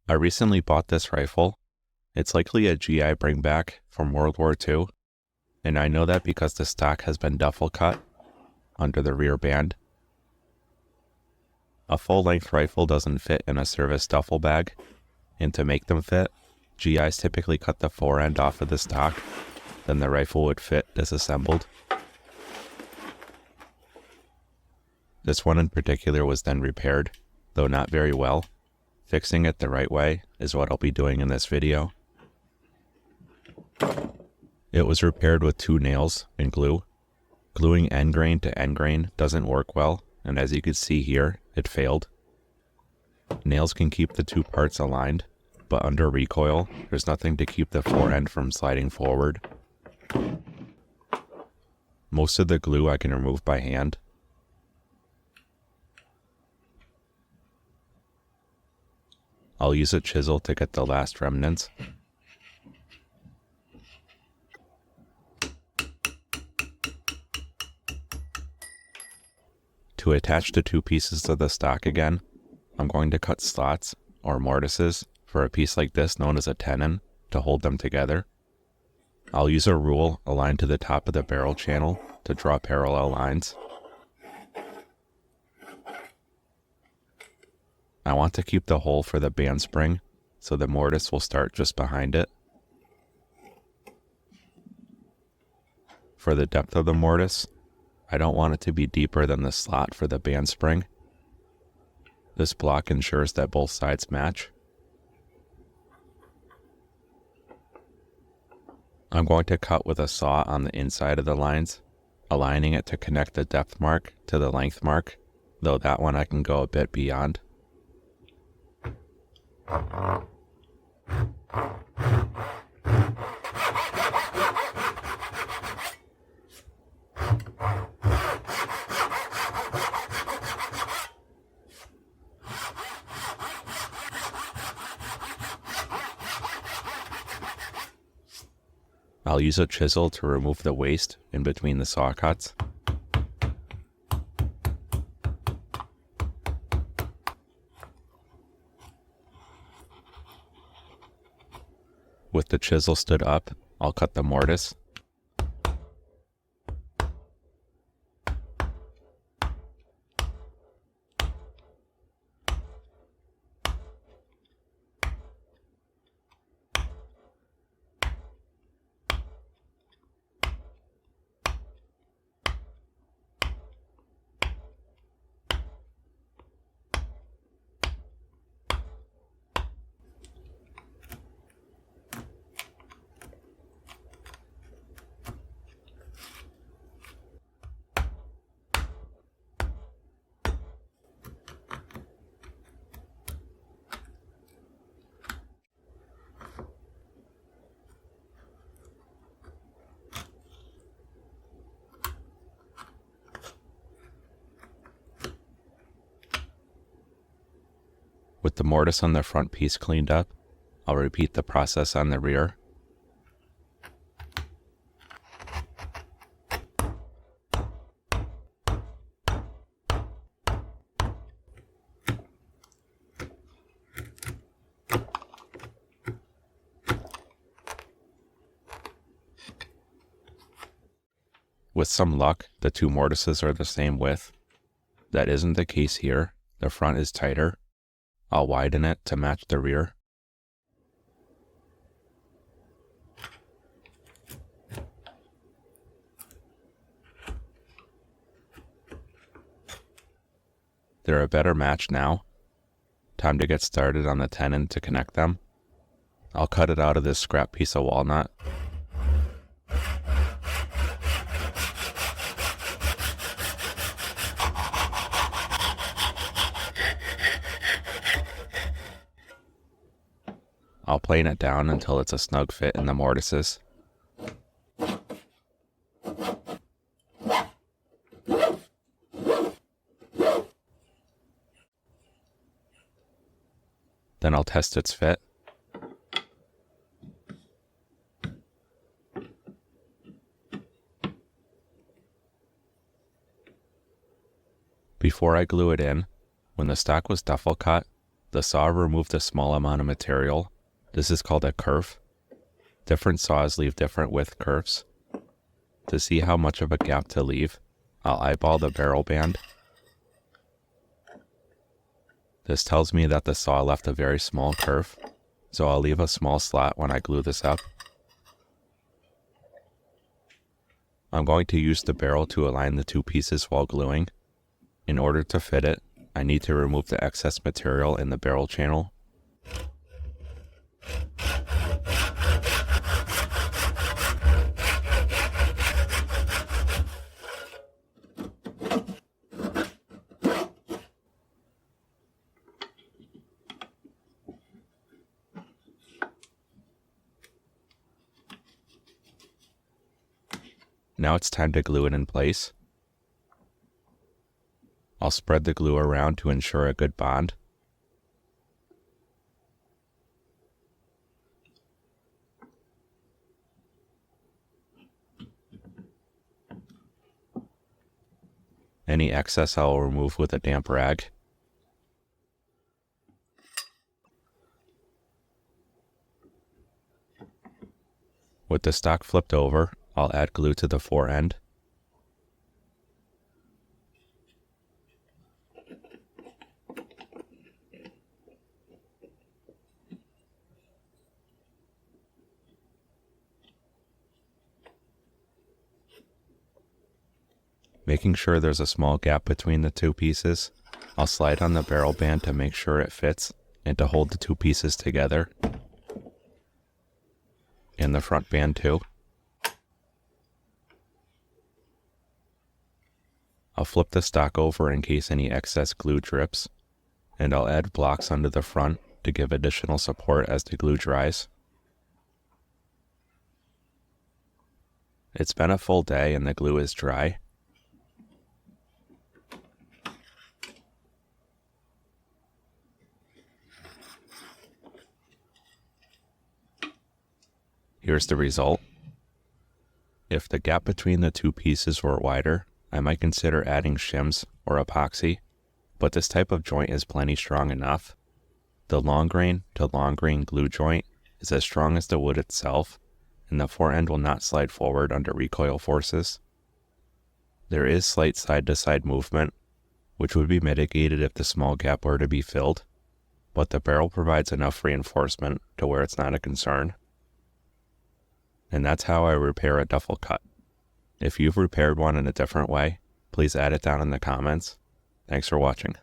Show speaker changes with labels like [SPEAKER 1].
[SPEAKER 1] I recently bought this rifle. It's likely a GI bringback from World War II, and I know that because the stock has been duffel cut under the rear band. A full-length rifle doesn't fit in a service duffel bag, and to make them fit, GIs typically cut the fore end off of the stock, then the rifle would fit disassembled. This one in particular was then repaired, though not very well. Fixing it the right way is what I'll be doing in this video. It was repaired with 2 nails and glue. Gluing end grain to end grain doesn't work well, and as you can see here, it failed. Nails can keep the 2 parts aligned, but under recoil, there's nothing to keep the fore end from sliding forward. Most of the glue I can remove by hand. I'll use a chisel to get the last remnants. To attach the 2 pieces of the stock again, I'm going to cut slots, or mortises, for a piece like this known as a tenon to hold them together. I'll use a rule aligned to the top of the barrel channel to draw parallel lines. I want to keep the hole for the band spring, so the mortise will start just behind it. For the depth of the mortise, I don't want it to be deeper than the slot for the band spring. This block ensures that both sides match. I'm going to cut with a saw on the inside of the lines, aligning it to connect the depth mark to the length mark, though that one I can go a bit beyond. I'll use a chisel to remove the waste in between the saw cuts. With the chisel stood up, I'll cut the mortise. With the mortise on the front piece cleaned up, I'll repeat the process on the rear. With some luck, the 2 mortises are the same width. That isn't the case here. The front is tighter. I'll widen it to match the rear. They're a better match now. Time to get started on the tenon to connect them. I'll cut it out of this scrap piece of walnut. I'll plane it down until it's a snug fit in the mortises. Then I'll test its fit. Before I glue it in, when the stock was duffel cut, The saw removed a small amount of material. This is called a kerf. Different saws leave different width kerfs. To see how much of a gap to leave, I'll eyeball the barrel band. This tells me that the saw left a very small kerf, so I'll leave a small slot when I glue this up. I'm going to use the barrel to align the two pieces while gluing. In order to fit it, I need to remove the excess material in the barrel channel. Now it's time to glue it in place. I'll spread the glue around to ensure a good bond. Any excess I will remove with a damp rag. With the stock flipped over, I'll add glue to the fore end. Making sure there's a small gap between the two pieces, I'll slide on the barrel band to make sure it fits and to hold the two pieces together. And the front band too. I'll flip the stock over in case any excess glue drips, and I'll add blocks under the front to give additional support as the glue dries. It's been a full day and the glue is dry. Here's the result. If the gap between the two pieces were wider, I might consider adding shims or epoxy, but this type of joint is plenty strong enough. The long grain to long grain glue joint is as strong as the wood itself, and the fore end will not slide forward under recoil forces. There is slight side to side movement, which would be mitigated if the small gap were to be filled, but the barrel provides enough reinforcement to where it's not a concern. And that's how I repair a duffel cut. If you've repaired one in a different way, please add it down in the comments. Thanks for watching.